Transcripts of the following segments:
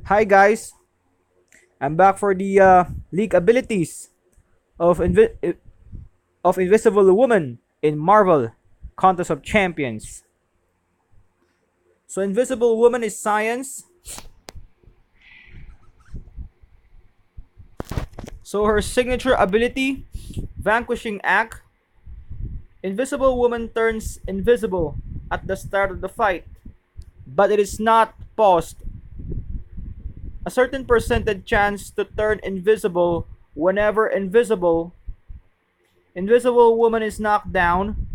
Hi guys, I'm back for the league abilities of Invisible Woman in Marvel Contest of Champions. So Invisible Woman is science. So her signature ability, Vanquishing Act. Invisible Woman turns invisible at the start of the fight, but it is not paused. A certain percentage chance to turn invisible whenever Invisible Woman is knocked down.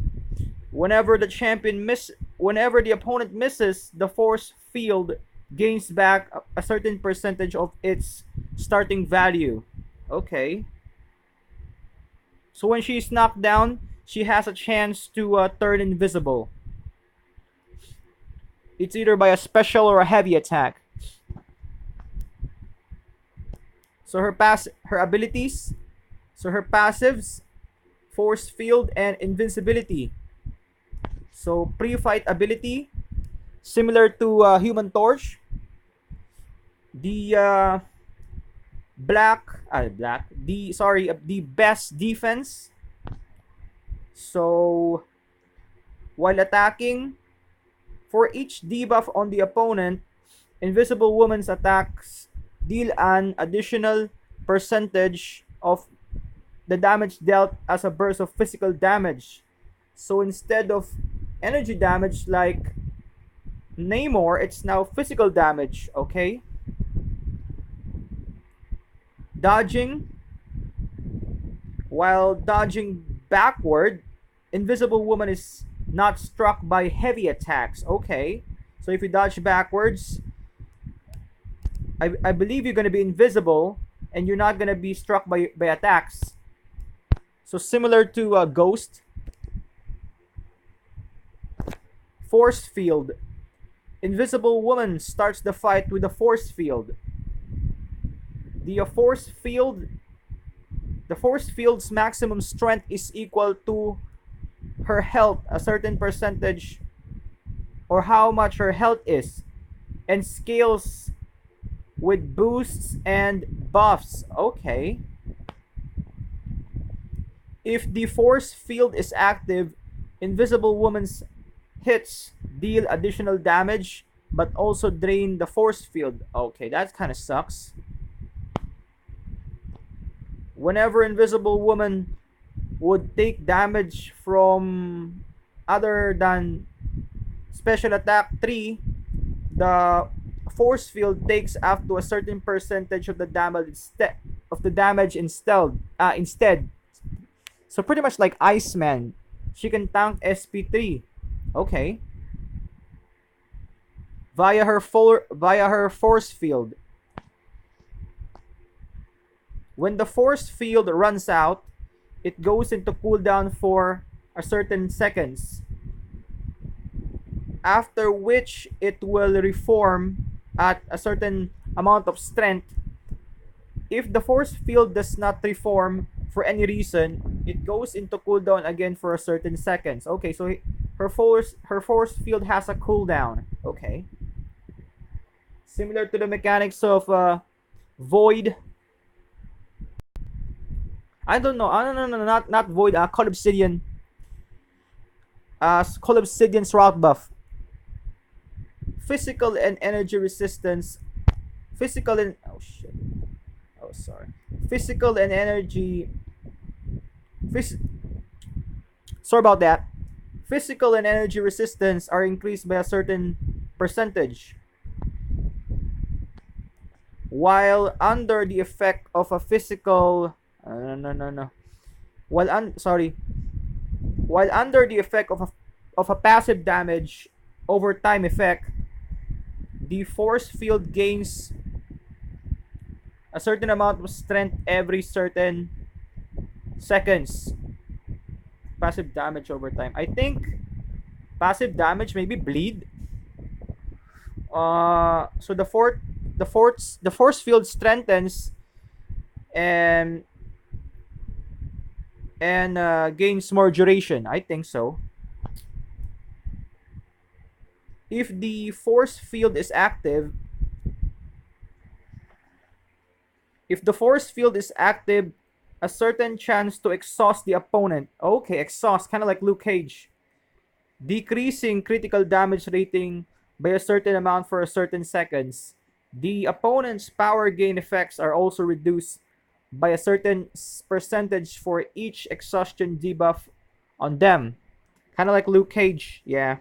Whenever the opponent misses, the force field gains back a certain percentage of its starting value. Okay. So when she's knocked down, she has a chance to turn invisible. It's either by a special or a heavy attack. So her abilities, so her passives, force field and invincibility. So pre-fight ability, similar to Human Torch. The the best defense. So while attacking, for each debuff on the opponent, Invisible Woman's attacks deal an additional percentage of the damage dealt as a burst of physical damage. So instead of energy damage like Namor, it's now physical damage, okay? Dodging. While dodging backward, Invisible Woman is not struck by heavy attacks. Okay. So if you dodge backwards, I believe you're going to be invisible and you're not going to be struck by attacks. So similar to Ghost. Force field. Invisible Woman starts the fight with a force field. The force field's maximum strength is equal to her health, a certain percentage, or how much her health is, and scales with boosts and buffs. Okay. If the force field is active, Invisible Woman's hits deal additional damage but also drain the force field. Okay, that kind of sucks. Whenever Invisible Woman would take damage from other than special attack 3, the force field takes up to a certain percentage of the damage instead. So pretty much like Iceman, she can tank SP3. Okay. Via her force field. When the force field runs out, it goes into cooldown for a certain seconds, after which it will reform at a certain amount of strength. If the force field does not reform for any reason, it goes into cooldown again for a certain seconds. Okay, so her force field has a cooldown. Okay. Similar to the mechanics of Void. I don't know. No, not Void. Call Obsidian. Call Obsidian's route buff. Physical and energy resistance. Physical and oh shit. Oh sorry. Physical and energy. Sorry about that. Physical and energy resistance are increased by a certain percentage, while under the effect of a physical. No. While under the effect of a passive damage over time effect, the force field gains a certain amount of strength every certain seconds. Passive damage over time. I think passive damage maybe bleed. So the force field strengthens and gains more duration. I think so. If the force field is active, If the force field is active, a certain chance to exhaust the opponent. Okay, exhaust, kind of like Luke Cage. Decreasing critical damage rating by a certain amount for a certain seconds. The opponent's power gain effects are also reduced by a certain percentage for each exhaustion debuff on them. Kind of like Luke Cage, yeah.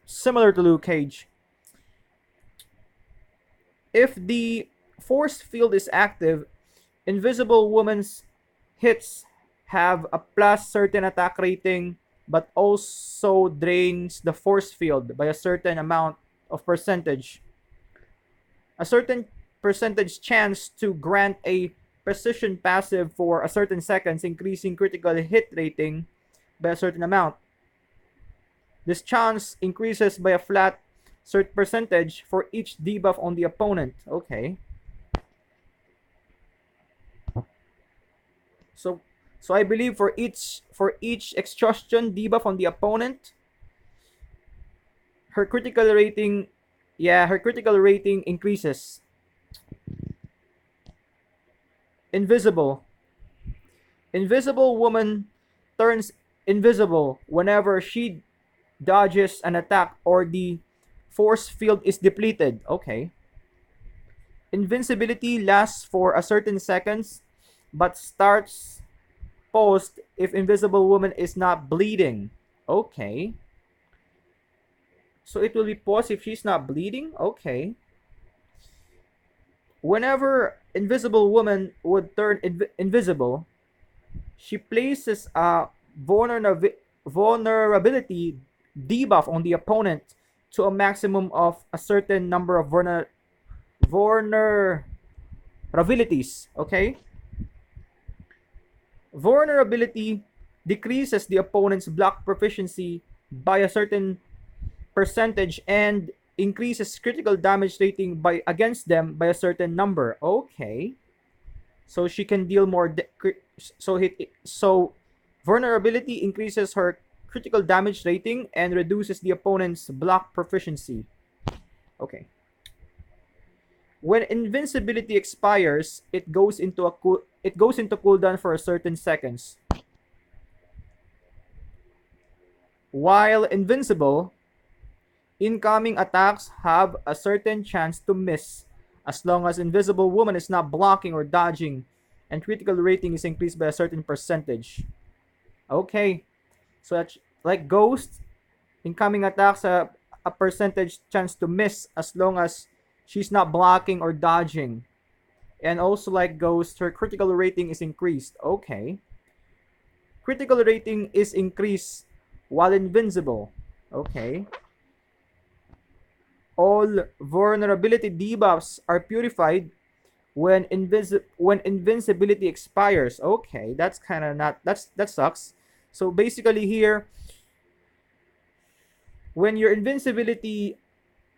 Similar to Luke Cage. If the force field is active, Invisible Woman's hits have a plus certain attack rating, but also drains the force field by a certain amount of percentage. A certain percentage chance to grant a precision passive for a certain seconds, increasing critical hit rating by a certain amount. This chance increases by a flat certain percentage for each debuff on the opponent. Okay. So so I believe for each exhaustion debuff on the opponent, her critical rating, yeah, her critical rating increases. Invisible. Invisible Woman turns invisible whenever she dodges an attack or the force field is depleted. Okay. Invincibility lasts for a certain seconds but starts paused if Invisible Woman is not bleeding. Okay. So it will be paused if she's not bleeding? Okay. Whenever Invisible Woman would turn invisible, she places a vulnerability debuff on the opponent to a maximum of a certain number of vulnerabilities. Okay? Vulnerability decreases the opponent's block proficiency by a certain percentage and increases critical damage rating by against them by a certain number. Okay. So she can deal more so vulnerability increases her critical damage rating and reduces the opponent's block proficiency. Okay. When invincibility expires, it goes into cooldown for a certain seconds. While invincible, incoming attacks have a certain chance to miss as long as Invisible Woman is not blocking or dodging, and critical rating is increased by a certain percentage. Okay, so that's like Ghost, incoming attacks have a percentage chance to miss as long as she's not blocking or dodging. And also like Ghost, her critical rating is increased. Okay. Critical rating is increased while invincible. Okay. All vulnerability debuffs are purified when invincibility expires. Okay, that's kind of not that sucks. So basically here, when your invincibility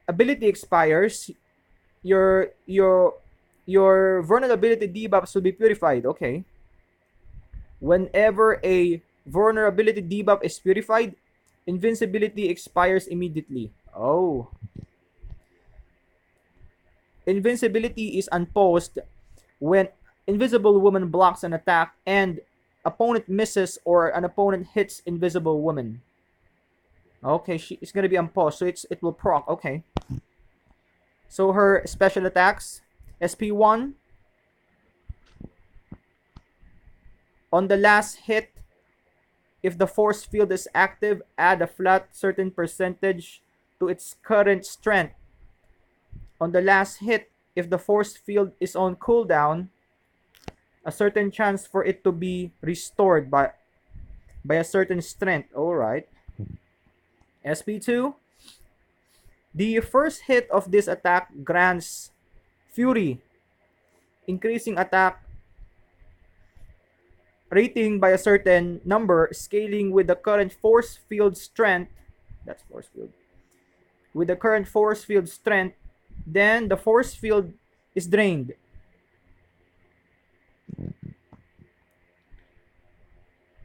ability expires, your vulnerability debuffs will be purified. Okay. Whenever a vulnerability debuff is purified, invincibility expires immediately. Oh. Invincibility is unpaused when Invisible Woman blocks an attack and opponent misses or an opponent hits Invisible Woman. Okay, it's gonna be unpaused, so it will proc. Okay. So her special attacks, SP1. On the last hit, if the force field is active, add a flat certain percentage to its current strength. On the last hit, if the force field is on cooldown, a certain chance for it to be restored by a certain strength. Alright. SP2. The first hit of this attack grants Fury, increasing attack rating by a certain number, scaling with the current force field strength. That's force field. With the current force field strength, then the force field is drained.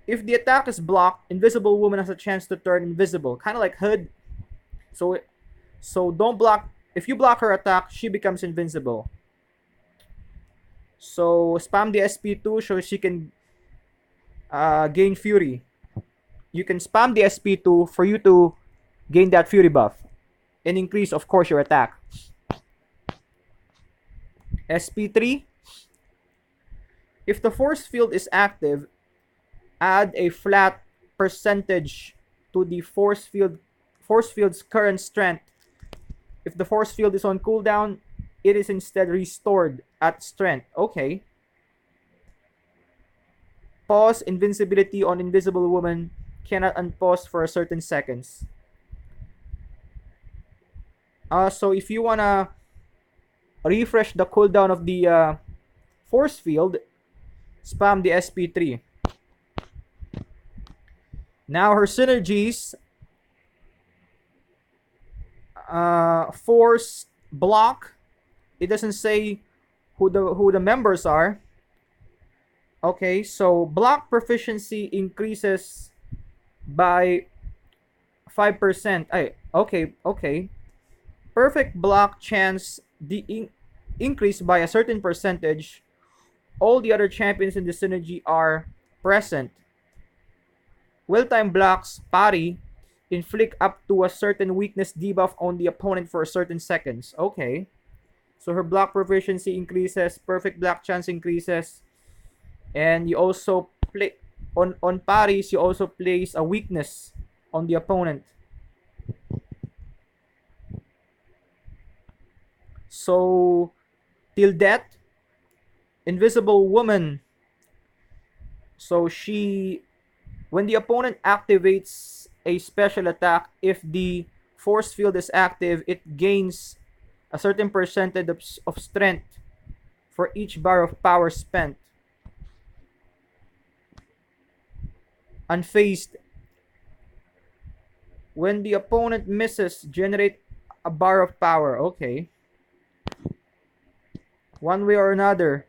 If the attack is blocked, Invisible Woman has a chance to turn invisible, kind of like Hood. So don't block if you block her attack, she becomes invincible. So spam the SP2 so she can gain Fury. You can spam the SP2 for you to gain that Fury buff and increase, of course, your attack. SP3, if the force field is active, add a flat percentage to the force field's current strength. If the force field is on cooldown, it is instead restored at strength. Okay. Pause invincibility on Invisible Woman cannot unpause for a certain seconds. So if you wanna refresh the cooldown of the force field, spam the SP3. Now her synergies, force, block. It doesn't say who the members are. Okay, so block proficiency increases by 5%. Okay. Perfect block chance increase by a certain percentage. All the other champions in the synergy are present. Well-timed blocks, parry, inflict up to a certain weakness debuff on the opponent for a certain seconds. Okay. So her block proficiency increases, perfect block chance increases, and you also play on parries, you also place a weakness on the opponent. So till death, Invisible Woman. So when the opponent activates a special attack, if the force field is active, it gains a certain percentage of strength for each bar of power spent. Unfazed. When the opponent misses, generate a bar of power. Okay. One way or another.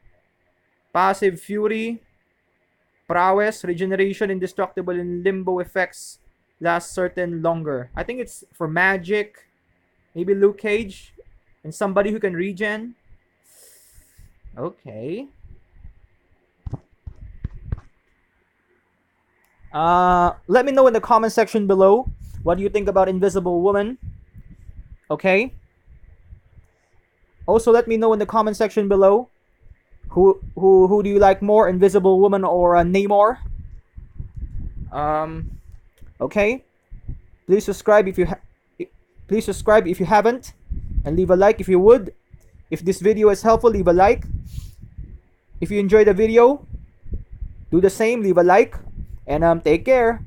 Passive Fury, Prowess, Regeneration, Indestructible, and Limbo effects last certain longer. I think it's for Magic, maybe Luke Cage, and somebody who can regen. Okay. Let me know in the comment section below what do you think about Invisible Woman. Okay. Also, let me know in the comment section below who do you like more, Invisible Woman or Namor. Okay. Please subscribe if you haven't, and leave a like if you would. If this video is helpful, leave a like. If you enjoyed the video, do the same, leave a like, and take care.